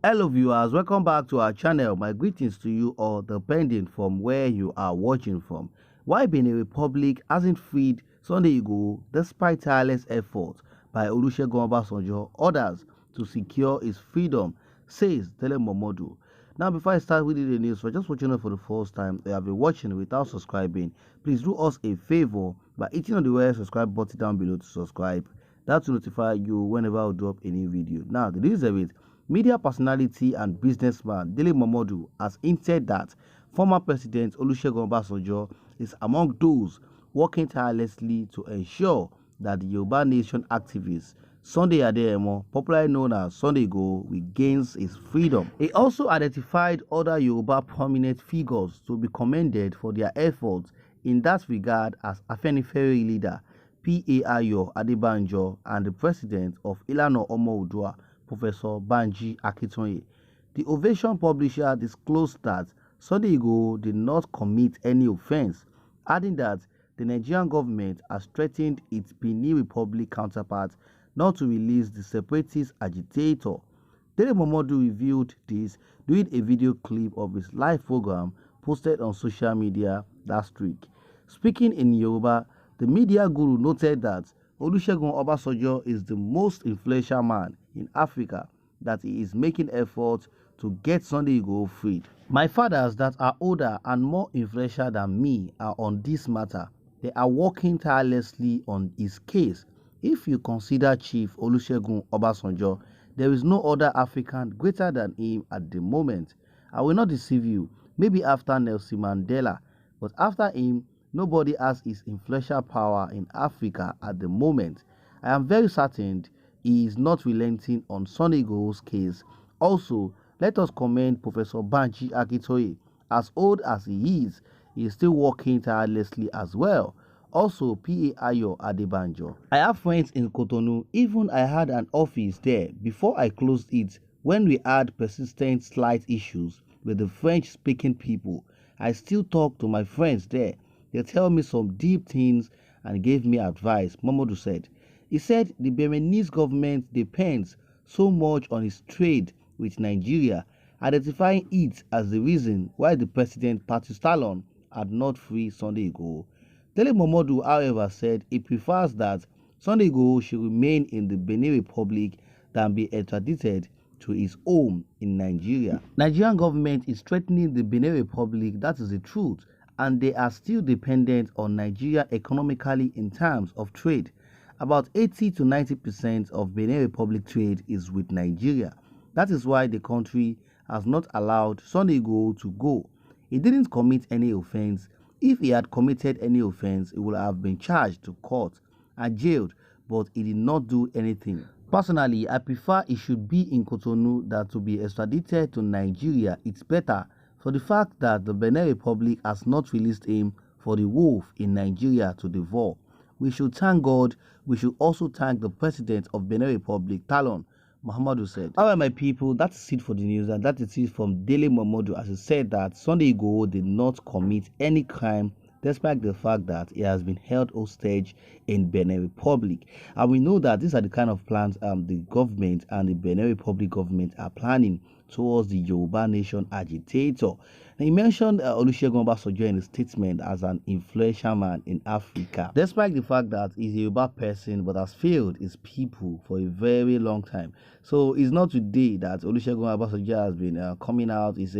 Hello viewers, welcome back to our channel. My greetings to you all depending from where you are watching from. Why Benin Republic hasn't freed Sunday Igboho despite tireless efforts by Olusegun Obasanjo others to secure his freedom, says Dele Momodu. Now before I start with the news, for just watching it for the first time, you have been watching without subscribing, please do us a favor by hitting on the red subscribe button down below to subscribe. That will notify you whenever I drop a new video. Now the news of it. Media personality and businessman Dele Momodu has hinted that former President Olusegun Obasanjo is among those working tirelessly to ensure that the Yoruba Nation activist Sunday Igboho, popularly known as Sunday Igboho, regains his freedom. He also identified other Yoruba prominent figures to be commended for their efforts in that regard as Afenifere leader P.A. Adebanjo and the president of Ilana Omo Oodua, Professor Banji Akintoye. The Ovation publisher disclosed that Sunday Igboho did not commit any offense, adding that the Nigerian government has threatened its Benin Republic counterpart not to release the separatist agitator. Dele Momodu revealed this during a video clip of his live program posted on social media last week. Speaking in Yoruba, the media guru noted that Olusegun Obasanjo is the most influential man in Africa, that he is making efforts to get Sunday Igboho freed. My fathers that are older and more influential than me are on this matter. They are working tirelessly on his case. If you consider Chief Olusegun Obasanjo, there is no other African greater than him at the moment. I will not deceive you, maybe after Nelson Mandela, but after him, nobody has his influential power in Africa at the moment. I am very certain he is not relenting on Sunday Igboho's case. Also, let us commend Professor Banji Akintoye. As old as he is still working tirelessly as well. Also, P.A. Adebanjo. I have friends in Cotonou. Even I had an office there before I closed it when we had persistent slight issues with the French-speaking people. I still talk to my friends there. They tell me some deep things and gave me advice, Momodu said. He said the Beninese government depends so much on its trade with Nigeria, identifying it as the reason why the president Patrice Talon had not freed Sunday Igboho. Dele Momodu, however, said he prefers that Sunday Igboho should remain in the Benin Republic than be extradited to his home in Nigeria. Nigerian government is threatening the Benin Republic, that is the truth, and they are still dependent on Nigeria economically in terms of trade. About 80 to 90% of Benin Republic trade is with Nigeria. That is why the country has not allowed Sunday Igboho to go. He didn't commit any offense. If he had committed any offense, he would have been charged to court and jailed, but he did not do anything. Personally, I prefer he should be in Cotonou than to be extradited to Nigeria. It's better for the fact that the Benin Republic has not released him for the wolf in Nigeria to devour. We should thank God. We should also thank the president of Benin Republic, Talon, Muhammadu said. Alright, my people, that's it for the news, and that is it from Dele Momodu, as he said that Sunday Igboho did not commit any crime despite the fact that he has been held hostage in Benin Republic. And we know that these are the kind of plans the government and the Benin Republic government are planning towards the Yoruba Nation agitator. Now, he mentioned Olusegun Obasanjo in his statement as an influential man in Africa, despite the fact that he's a Yoruba person but has failed his people for a very long time. So it's not today that Olusegun Obasanjo has been coming out. He's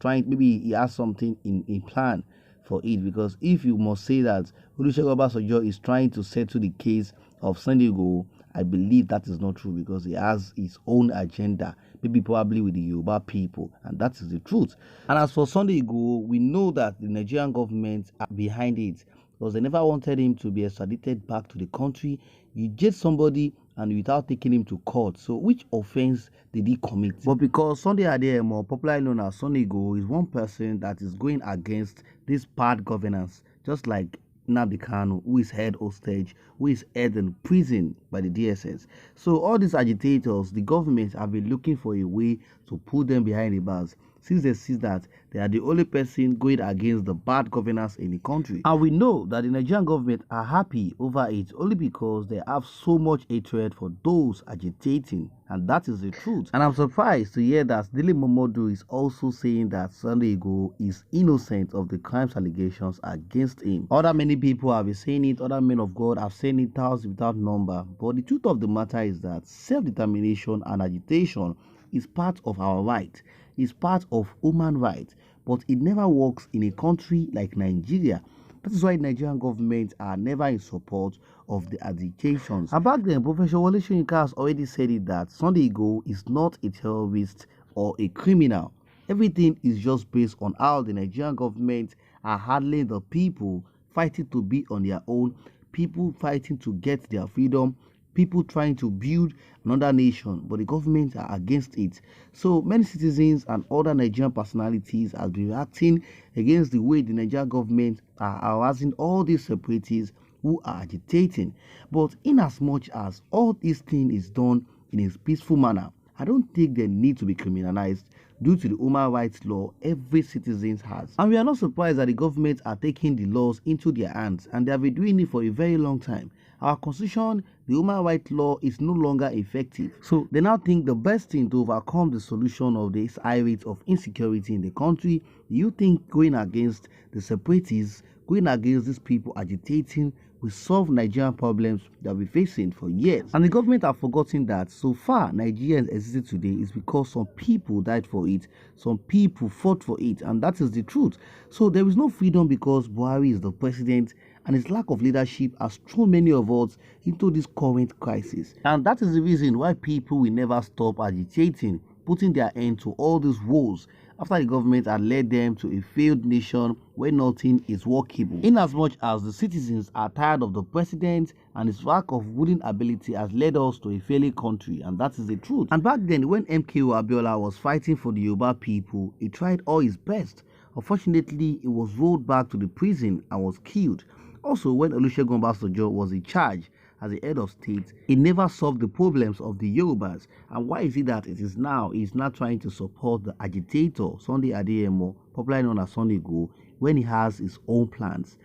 trying, maybe he has something in plan for it, because if you must say that Olusegun Obasanjo is trying to settle the case of Sunday Igboho, I believe that is not true, because he has his own agenda, maybe probably with the Yoruba people, and that is the truth. And as for Sunday Igboho, we know that the Nigerian government are behind it, because they never wanted him to be extradited back to the country. You get somebody and without taking him to court. So which offense did he commit? But because Sunday Igboho, popularly known as Sunday Igboho, is one person that is going against this bad governance, just like Nnamdi Kanu, who is held hostage, who is held in prison by the DSS. So all these agitators, the government have been looking for a way to put them behind the bars. since they see that they are the only person going against the bad governance in the country. And we know that the Nigerian government are happy over it only because they have so much hatred for those agitating, and that is the truth. And I'm surprised to hear that Dele Momodu is also saying that Sunday Igboho is innocent of the crimes allegations against him. Other many people have been saying it, other men of God have said it thousands without number, but the truth of the matter is that self-determination and agitation is part of our right, is part of human right, but it never works in a country like Nigeria. That is why Nigerian government are never in support of the agitations. And back then, Professor Wole Soyinka has already said it that Sunday Igboho is not a terrorist or a criminal. Everything is just based on how the Nigerian government are handling the people fighting to be on their own, people fighting to get their freedom, people trying to build another nation, but the government are against it. So many citizens and other Nigerian personalities have been reacting against the way the Nigerian government are harassing all these separatists who are agitating. But in as much as all these things is done in a peaceful manner, I don't think they need to be criminalized due to the human rights law every citizen has. And we are not surprised that the government are taking the laws into their hands, and they have been doing it for a very long time. Our constitution, the human rights law, is no longer effective. So they now think the best thing to overcome the solution of this high rate of insecurity in the country, you think going against the separatists, going against these people agitating, will solve Nigerian problems that we're facing for years. And the government have forgotten that so far Nigerians existed today is because some people died for it, some people fought for it, and that is the truth. So there is no freedom because Buhari is the president, and his lack of leadership has thrown many of us into this current crisis. And that is the reason why people will never stop agitating, putting their end to all these wars after the government had led them to a failed nation where nothing is workable. Inasmuch as the citizens are tired of the president and his lack of ruling ability has led us to a failing country, and that is the truth. And back then, when MKO Abiola was fighting for the Yoruba people, he tried all his best. Unfortunately, he was rolled back to the prison and was killed. Also, when Olusegun Obasanjo was in charge as the head of state, he never solved the problems of the Yorubas. And why is it that it is now he's not trying to support the agitator Sunday Igboho, popularly known as Sunday Igboho, when he has his own plans?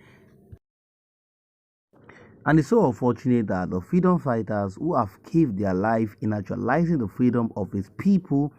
And it's so unfortunate that the freedom fighters who have caved their life in actualizing the freedom of his people,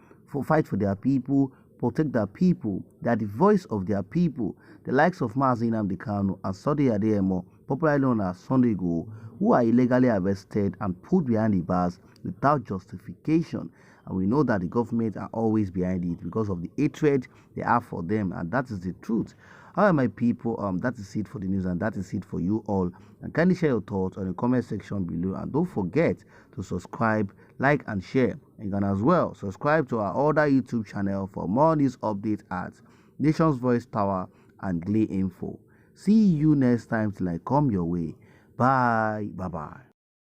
fight for their people, protect their people, they are the voice of their people, the likes of Mazi Nnamdi Kanu and Sunday Igboho, popularly known as Sunday Igboho, who are illegally arrested and put behind the bars without justification. And we know that the government are always behind it because of the hatred they have for them, and that is the truth. All right, my people, that is it for the news, and that is it for you all. And kindly share your thoughts on the comment section below, and don't forget to subscribe, like, and share. And you can as well subscribe to our other YouTube channel for more news updates at Nation's Voice Tower and Glee Info. See you next time till I come your way. Bye. Bye-bye.